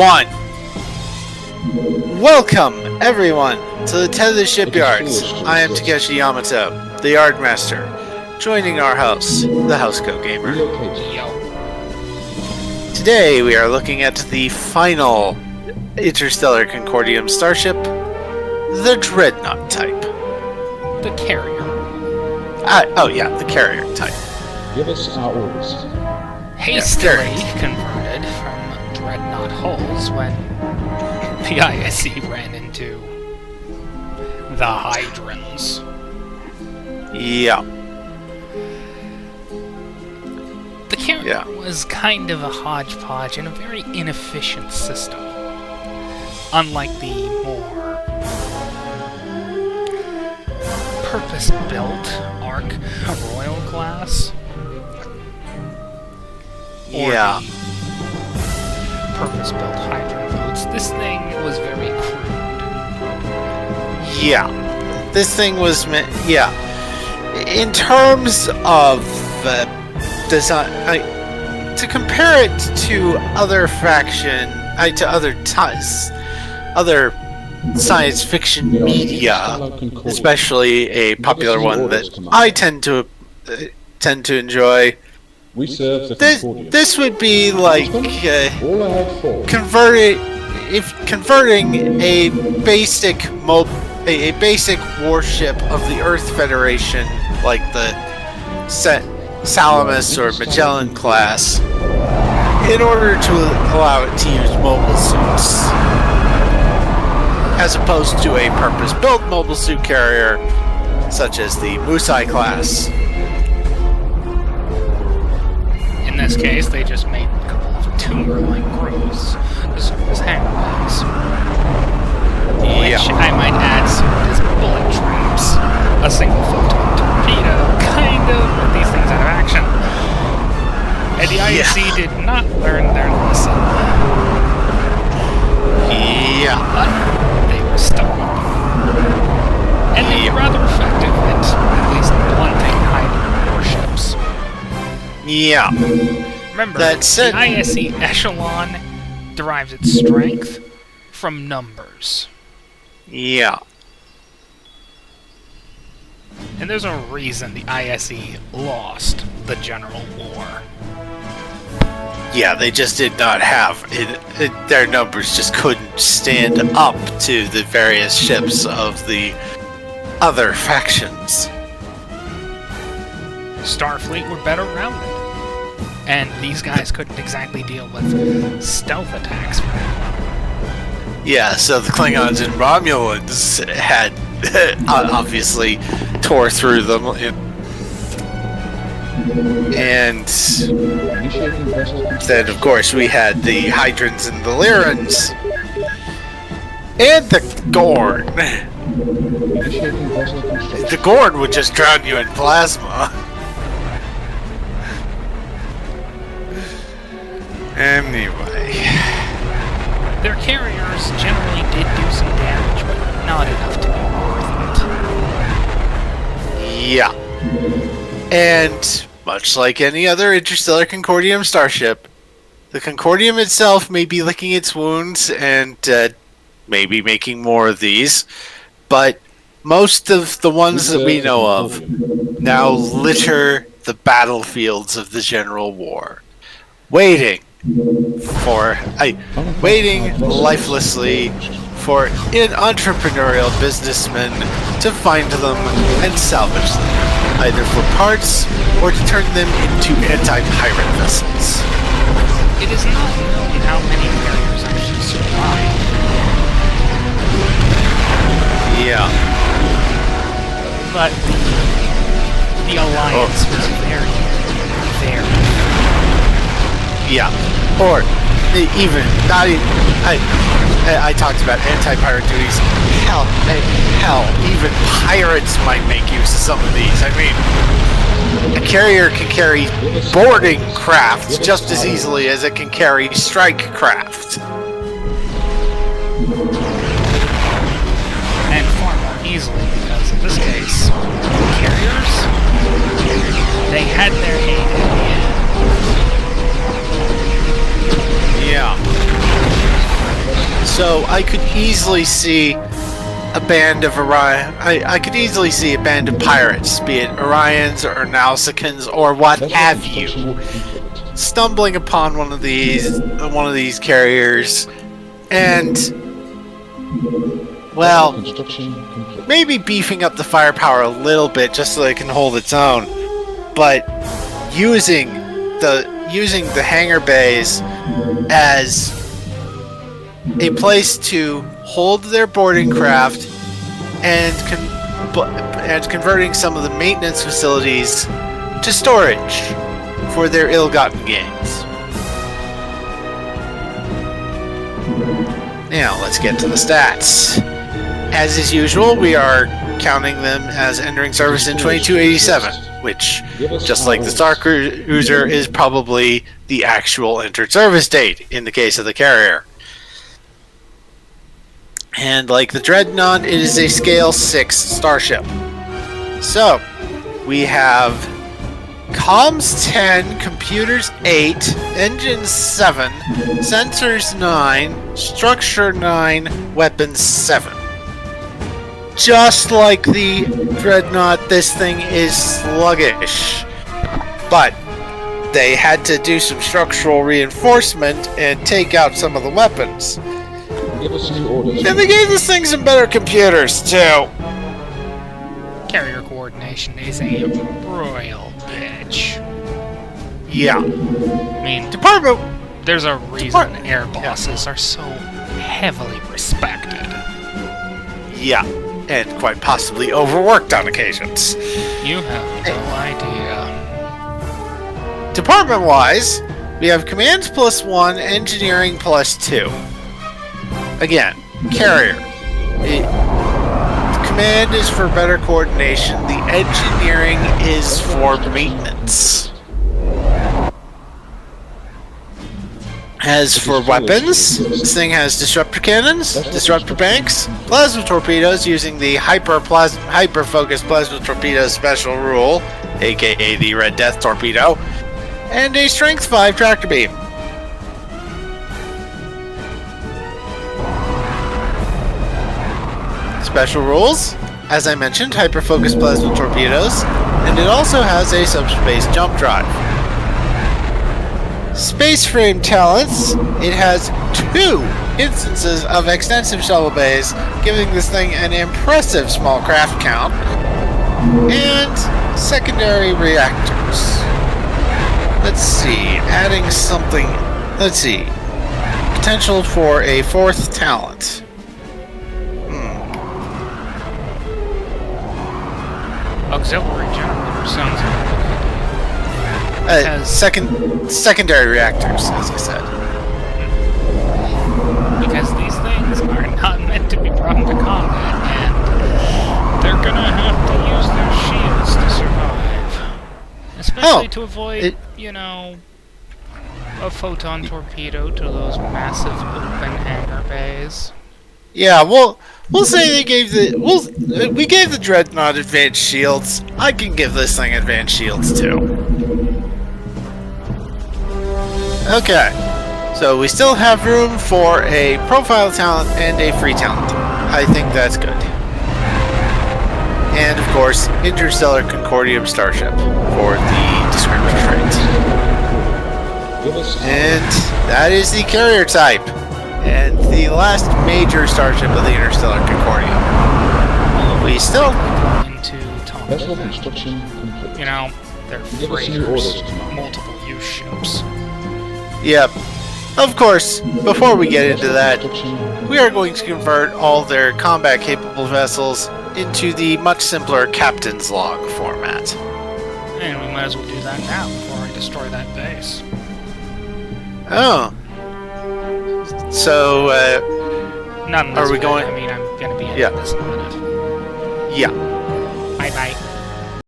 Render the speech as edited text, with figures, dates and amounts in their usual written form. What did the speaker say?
One. Welcome, everyone, to the Tethys Shipyards. I am Takeshi Yamato, the Yardmaster, joining our host, the Housecoat Gamer. Today we are looking at the final Interstellar Condordium starship, the Dreadnought type. The carrier. The carrier type. Give us our orders. Hastily converted from Dreadnought hulls when the ISC ran into the Hydrons. Yeah. The carrier was kind of a hodgepodge and a very inefficient system. Unlike the more purpose-built Ark Royal class. Yeah. Purpose-built Hydron boats. This thing was very crude. Yeah. This thing was meant. Yeah. In terms of design, to compare it to other other science fiction media, especially a popular one that I tend to enjoy. We serve the This would be like converting a basic warship of the Earth Federation, like the Salamis or Magellan class, in order to allow it to use mobile suits, as opposed to a purpose-built mobile suit carrier such as the Musai class. In this case, they just made a couple of tumor-like grooves to serve as handbags. Which, I might add, served as bullet traps. A single photon torpedo, kind of, with these things out of action. And the ISC did not learn their lesson. Yeah. But they were stuck with them. And they were rather effective at least blunting Hydron warships. Yeah. Remember, That's the it. ISC echelon derives its strength from numbers. Yeah. And there's a reason the ISC lost the General War. Yeah, they just did not have their numbers just couldn't stand up to the various ships of the other factions. Starfleet were better rounded. And these guys couldn't exactly deal with stealth attacks. Yeah, so the Klingons and Romulans had obviously tore through them, and then of course we had the Hydrons and the Lyrans, and the Gorn. The Gorn would just drown you in plasma. Anyway. Their carriers generally did do some damage, but not enough to be worth it. Yeah. And much like any other interstellar Condordium starship, the Condordium itself may be licking its wounds and maybe making more of these, but most of the ones that we know of now litter the battlefields of the General War, waiting lifelessly for entrepreneurial businessmen to find them and salvage them, either for parts or to turn them into anti-pirate vessels. It is not known how many carriers actually survive. Yeah. But the Alliance was very. Yeah. Or even not even. I talked about anti-pirate duties. Hell, even pirates might make use of some of these. I mean, a carrier can carry boarding crafts just as easily as it can carry strike craft. And far more easily, because in this case, carriers, they had their heyday in the end. Yeah. So I could easily see a band of Orion. I could easily see a band of pirates, be it Orions or Nausicans or what have you, stumbling upon one of these carriers, and well, Construction complete. maybe beefing up the firepower a little bit just so it can hold its own, but using the hangar bays as a place to hold their boarding craft and converting some of the maintenance facilities to storage for their ill-gotten gains. Now let's get to the stats. As is usual, we are counting them as entering service in 2287, which, just like the Star Cruiser, is probably the actual entered service date in the case of the carrier. And like the Dreadnought, it is a Scale 6 starship. So, we have Comms 10, Computers 8, Engines 7, Sensors 9, Structure 9, Weapons 7. Just like the Dreadnought, this thing is sluggish. But they had to do some structural reinforcement and take out some of the weapons. Give us new orders. And they gave this thing some better computers, too. Carrier coordination is a royal bitch. Yeah. I mean, Department... there's a reason air bosses are so heavily respected. Yeah. And quite possibly overworked on occasions. You have no idea. Department-wise, we have Commands +1, Engineering +2. Again, Carrier. Command is for better coordination. The engineering is for maintenance. As for weapons, this thing has disruptor cannons, disruptor banks, plasma torpedoes using the hyper-focused plasma torpedo special rule, aka the Red Death torpedo, and a strength 5 tractor beam. Special rules, as I mentioned, hyper-focused plasma torpedoes, and it also has a subspace jump drive. Space frame talents, it has 2 instances of extensive shuttle bays, giving this thing an impressive small craft count, and secondary reactors. Let's see, adding something, let's see, potential for a 4th talent. Auxiliary generator sounds Secondary reactors, as I said. because these things are not meant to be brought into combat, and they're gonna have to use their shields to survive. Especially to avoid, a photon torpedo to those massive open hangar bays. Yeah, we'll say we gave the Dreadnought advanced shields. I can give this thing advanced shields too. Okay, so we still have room for a profile talent and a free talent. I think that's good. And of course, Interstellar Condordium starship for the descriptor traits. And that is the carrier type. And the last major starship of the Interstellar Condordium. We still Into Vessel Tom. construction complete. They're Give us new orders freighters, tomorrow. multiple use ships. Yep. Of course, before we get into that, Construction we are going to convert all their combat-capable vessels into the much simpler Captain's Log format. And we might as well do that now before I destroy that base. Oh. So, Not in Are this we bit. going- I mean, I'm gonna be in Yeah. this in a minute. yeah. Bye-bye.